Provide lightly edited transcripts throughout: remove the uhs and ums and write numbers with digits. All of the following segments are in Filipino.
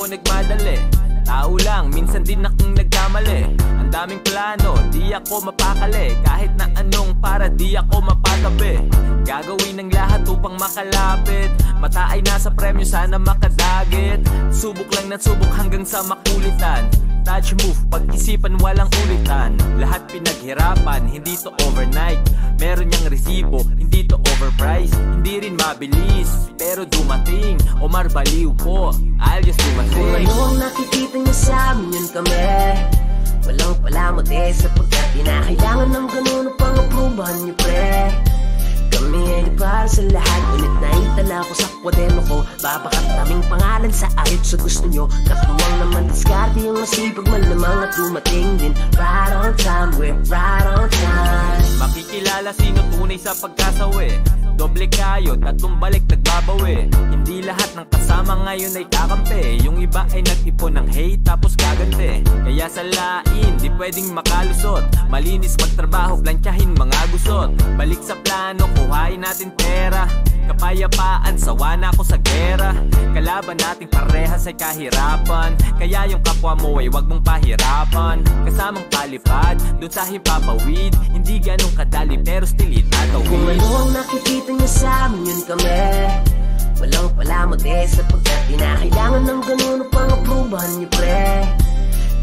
ako nagmadali. Tao lang, minsan din akong nagkamali. Ang daming plano, di ako mapakali. Kahit na anong para di ako mapatabi. Gagawin ng lahat upang makalapit. Mata ay nasa premyo, sana makadagit. Subok lang ng subok hanggang sa makulitan. Touch move, pag-isipan walang ulitan. Lahat pinaghirapan, hindi to overnight. Meron niyang resibo, hindi to overpriced. Hindi rin mabilis, pero dumating. Omar Baliw po, I'll just do my thing. Kung ano ang nakikita niya sa amin, yun kami. Walang palamot sapagkat di na kailangan ng ganun upang aprubahan niyo, pre. Kami ay di para sa lahat, ulit na itala ko sa kwaderno ko. Babakat naming pangalan sa ayot sa gusto nyo. Katuwang naman diskarte yung masipag malamang at dumating din. Right on time, we're right on time. Makikilala sino tunay sa pagkasawi. Doble kayo, tatlong balik nagbabawi. Hindi lahat ng kasama ngayon ay kakampi. Yung iba ay nag-ipon ng hate tapos gaganti. Kaya sa lain, di pwedeng makalusot. Malinis magtrabaho, plantyahin mga gusot. Balik sa plano, kuhain natin pera. Kapayapaan, sawa na ako sa gera. Kalaban nating parehas ay kahirapan. Kaya yung kapwa mo ay wag mong pahirapan. Kasamang palipad, dun sa himpapawid. Hindi ganong kadali pero still itatawid. Kung ano ang nakikita niya sa amin, yun kami. Walang palamot sapagkat di na kailangan ng ganun upang aprubahan niyo, pre.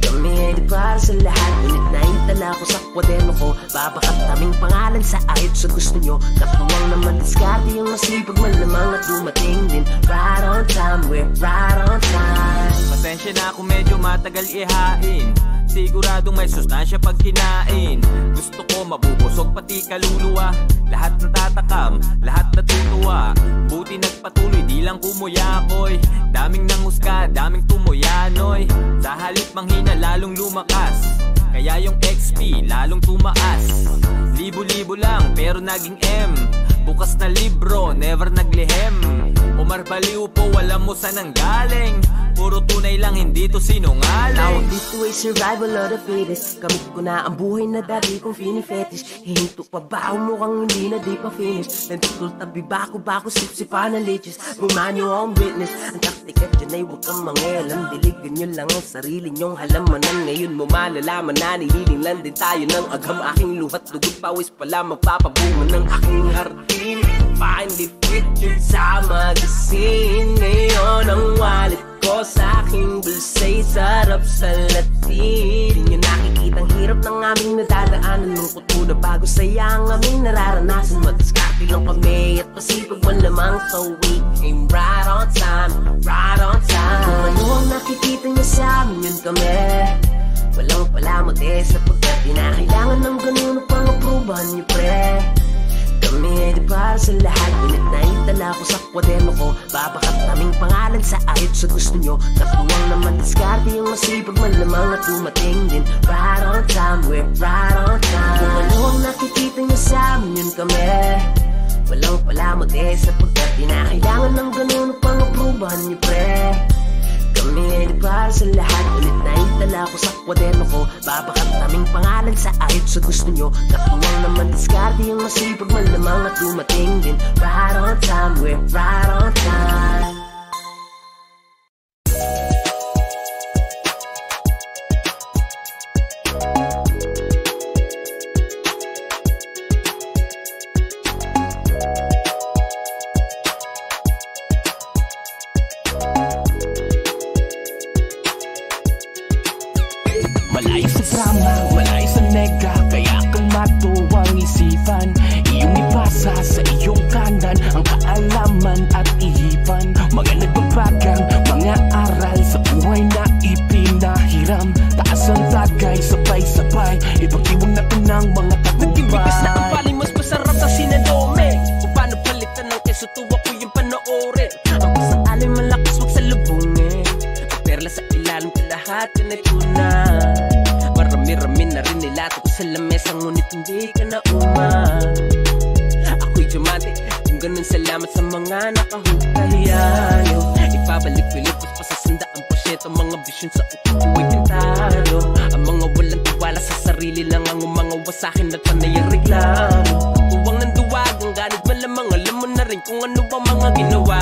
Kami ay di para sa lahat, ulit na itala ko sa kwaderno ko. Babakat naming pangalan sa ayot sa gusto nyo. Katuwang naman diskarte yung masipag malamang at dumating din. Right on time, we're right on time. Pasensya na kung medyo matagal ihain. Siguradong may sustansya pag kinain. Gusto ko mabubusog pati kaluluwa. Lahat natatakam, lahat natutuwa. Buti nagpatuloy, di lang kumuyakoy. Daming nanghusga, daming tumuyanoy. Sa halip manghina, lalong lumakas. Kaya yung XP, lalong tumaas. Libo-libo lang, pero naging M. Bukas na libro, never naglihim. Omar Baliw po, alam mo saan ang galing. Puro tunay lang, hindi to sinungaling. Tawag dito ay survival of the fittest. Kamit ko na ang buhay na dati kong fini-fetish. Hihinto pa ba ako mukhang hindi na di pa finish. Nandutol tabi bako sip-sipa ng leeches. Bumanyo ang witness. Ang taktika dyan ay huwag kang mangialam. Diligan nyo lang ang sarili nyong halamanan. Ngayon mo malalaman na nililing lang din tayo ng agam. Aking luhat, dugot, pawis pala magpapabunga ng aking hardin. Finally pictured sa magazine. Ngayon ang wallet ko sa aking bulsa'y sarap sa latin. Di nyo nakikitang hirap ng aming nadadaanan. Lungkot muna bago saya ang aming nararanasan. Madiskarte lang kami at pasipag malamang. So we came right on time, right on time. Kung ano ang nakikita nyo sa amin, yun kami. Walang palamot sapagkat di na kailangan ng ganun upang aprubahan nyo, pre. Kami ay di para sa lahat, ulit na itala ko sa kwaderno ko. Babakat naming pangalan sa ayot sa gusto nyo. Katuwang naman diskarte yung masipag malamang at dumating din. Right on time, we're right on time. Kung ano ang nakikita nyo sa amin, yun kami. Walang palamot sapagkat di na kailangan ng ganun upang aprubahan nyo, pre. Kami ay di para sa lahat, ulit na itala ko sa kwaderno ko. Babakat naming pangalan sa ayot sa gusto nyo. Katuwang naman diskarte yung masipag malamang at dumating din. Right on time, we're right on time. Malayo sa drama, malayo sa nega, kaya kang matuwang isipan. Iyong ipasa sa iyong kanan ang kaalaman at ihipan. Mga nagbabagang mga aral sa buhay na ipinahiram. Taas ang tagay, sabay-sabay, ipag-iwang natin ng mga tagumpay. Naging bigas na ang paling mas masarap sa sinadome. Kung paano palitan ng keso, tuwa ko yung panoorin. Ang pasang-alay malakas, wag sa lubungin. Ang perla sa ilalim, lahat yan ay tunay. Marami-rami na rin nilato ko sa lamesa, ngunit hindi ka na ako'y diamante, kung ganun salamat sa mga nakahukayayo. Ipabalik Pilipos pa sa 100%. Mga bisyon sa utak ko'y tintado. Ang mga walang tiwala sa sarili lang ang umangawa sa'kin at panay ang reklamo. Tuwang ng duwag, ang ganit malamang alam mo na rin kung ano ba mga ginawa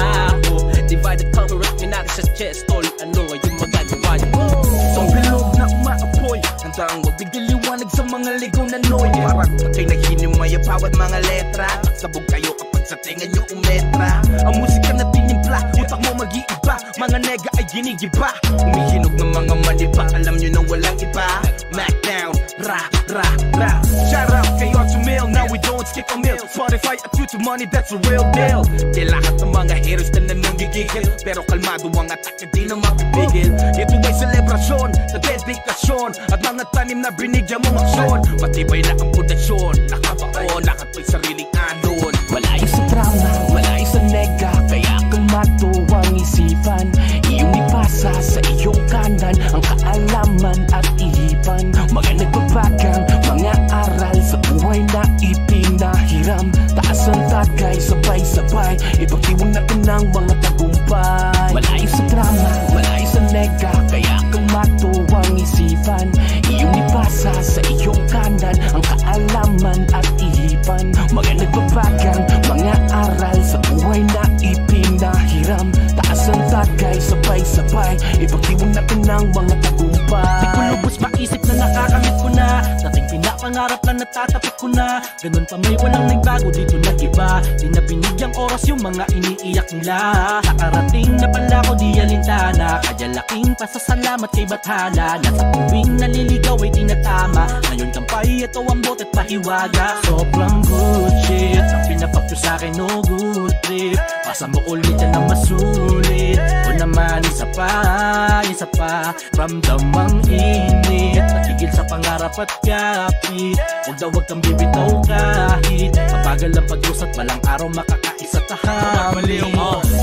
ko. Divided conquerors, minari sa chest. Tol, ano ngayon magagawa niyo? Isang bilog na umaapoy, handang magbigay liwanag sa mga ligaw na noy. Parang kay naghinimay ang bawat mga letra. Sabog kayo kapag sa tinga nyo umetra. Ang musika na tinimpla, utak mo mag-iiba. Mga nega ay ginigiba, umihinog ng mga maniba. Alam nyo nang walang iba. Smackdown, ra, ra, ra. Shout out kay Artumil, now we don't skip a meal. Spotify at YouTube money, that's a real deal. Di lahat ng mga haters na nanggigigil, pero kalmado ang atake, di na mapipigil. Ito ay selebrasyon sa dedikasyon at mga tanim na binigyan mong aksyon. Matibay na ang pundasyon, nakabaon, nakato'y sariling alon. Malayo sa drama, malayo sa nega, kaya kalmado ang isipan. Iyong ipasa sa iyong kanan ang kaalaman at ihipan. Mga nagbabagang mga aral sa buhay na ipinahiram. Taas ang tagay, sabay-sabay, ipagdiwang natin ng mga tagumpay. Malayo sa drama, malayo sa nega, kaya kalmado ang isipan. Iyong ipasa sa iyong kanan ang kaalaman at ihipan. Mga nagbabagang mga aral sa buhay na ipinahiram. Taas ang tagay, sabay-sabay, ipagdiwang natin ng mga tagumpay. Di ko lubos maisip na nakakamit ko na dating pinapangarap na natatapit ko na. Ganun pa may walang nagbago dito nag-iba. Di na binigyang oras yung mga iniiyak nila. Nakarating na pala ko di alintana. Kaya laking pasasalamat kay Bathala na sa tuwing naliligaw ay tinatama. Ngayon kampay ito ang bote't pahiwaga. Sobrang good shit ang pinapakyo sa'kin, no good trip. Pasa mo ulit yan ang masulit. O naman isa pa ramdamang init. Natigil sa pangarap at kapit. Huwag kang bibitaw kahit mabagal ang pag-usat, malang araw makakaisa tahamin.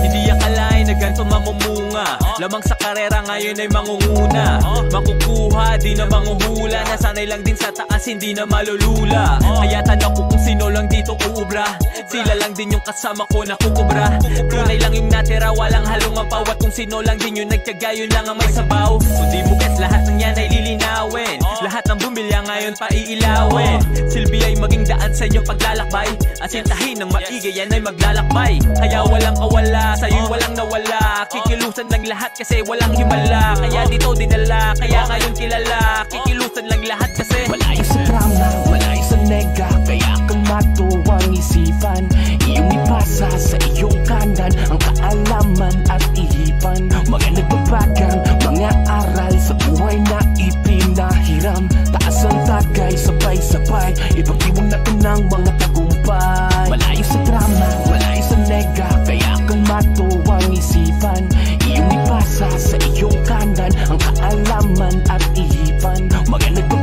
Hindi akalain na ganito mamumunga. Lamang sa karera ngayon ay mangunguna. Makukuha, di na manguhula. Nasanay lang din sa taas, hindi na malulula. Kaya tanong ko kung sino lang dito uubra. Sila lang din yung kasama ko na kukubra. Tunay lang yung natira, walang halong ang pawat. Kung sino lang din yung nagtyaga, yun lang ang may sabaw. Kung di mo gets, lahat ng yan ay lilinawin. Lahat ng bumilya ngayon pa iilawin. Silbi ay maging daan sa inyong paglalakbay. Asintahin ng maigi, yan ay maglalakbay. Kaya walang kawala, sa'yo'y walang nawala. Kikilusan lang lahat kasi walang himala. Kaya dito dinala, kaya ngayon kilala. Kikilusan lang lahat kasi malayo sa drama, malayo sa nega, kaya kalmado ang isipan. Iyong ipasa sa iyong kanan ang kaalaman at ihipan. Mga nagbabagang mga aral sa buhay na ipinahiram. Taas ang tagay, sabay-sabay, ipagdiwang natin ng mga tagumpay. Malayo sa drama, malayo sa nega, kaya kalmado ang isipan. Iyong ipasa sa iyong kanan ang kaalaman at ihipan. Mga nagbabagang